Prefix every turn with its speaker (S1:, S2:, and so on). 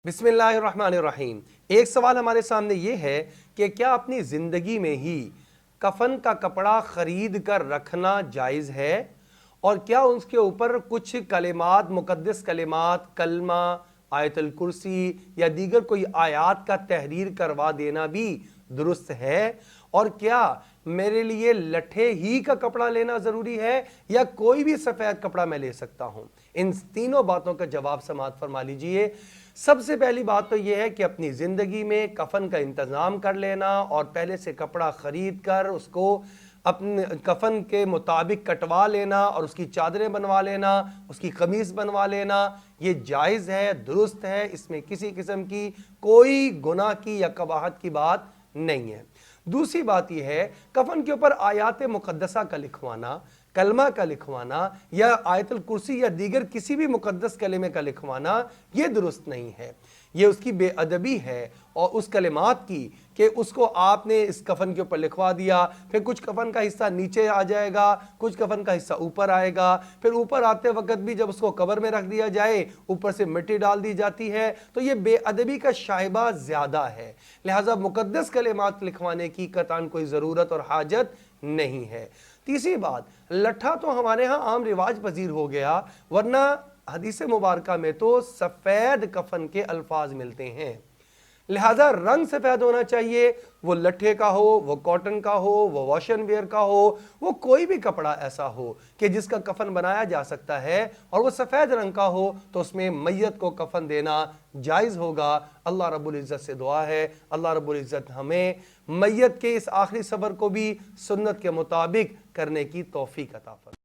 S1: बिस्मिल्लाहिर्रहमानिर्रहीम। एक सवाल हमारे सामने ये है कि क्या अपनी ज़िंदगी में ही कफन का कपड़ा ख़रीद कर रखना जायज़ है, और क्या उसके ऊपर कुछ कलिमात, मुक़द्दस कलिमात, कलमा, आयतुल कुर्सी या दीगर कोई आयात का तहरीर करवा देना भी दुरुस्त है, और क्या मेरे लिए लट्ठे ही का कपड़ा लेना ज़रूरी है या कोई भी सफ़ेद कपड़ा मैं ले सकता हूँ? इन तीनों बातों का जवाब समाअत फरमा लीजिए। सबसे पहली बात तो यह है कि अपनी ज़िंदगी में कफन का इंतज़ाम कर लेना और पहले से कपड़ा ख़रीद कर उसको अपने कफन के मुताबिक कटवा लेना और उसकी चादरें बनवा लेना, उसकी कमीज़ बनवा लेना, ये जायज़ है, दुरुस्त है, इसमें किसी किस्म की कोई गुनाह की या कबाहत की बात नहीं है। दूसरी बात यह है, कफन के ऊपर आयात मुक़द्दसा का लिखवाना, कलमा का लिखवाना या आयतुल कुर्सी या दीगर किसी भी मुक़द्दस कलिमे का लिखवाना ये दुरुस्त नहीं है। ये उसकी बेअदबी है और उस कलिमात की कि उसको आपने इस कफन के ऊपर लिखवा दिया, फिर कुछ कफन का हिस्सा नीचे आ जाएगा, कुछ कफन का हिस्सा ऊपर आएगा, फिर ऊपर आते वक्त भी जब उसको कब्र में रख दिया जाए ऊपर से मिट्टी डाल दी जाती है, तो ये बेअदबी का शाइबा ज़्यादा है। लिहाजा मुक़द्दस कलिमात लिखवाने की कतई कोई ज़रूरत और हाजत नहीं है। तीसरी बात, लट्ठा तो हमारे यहाँ आम रिवाज पजीर हो गया, वरना हदीस मुबारका में तो सफ़ेद कफन के अल्फाज मिलते हैं। लिहाजा रंग सफ़ेद होना चाहिए, वो लट्ठे का हो, वो कॉटन का हो, वो वॉशन वेयर का हो, वो कोई भी कपड़ा ऐसा हो कि जिसका कफन बनाया जा सकता है और वो सफ़ेद रंग का हो, तो उसमें मैयत को कफन देना जायज़ होगा। अल्लाह रब्बुल इज़्ज़त से दुआ है, अल्लाह रब्बुल इज़्ज़त हमें मैयत के इस आखिरी सबर को भी सुन्नत के मुताबिक करने की तौफीक अता फरमाए।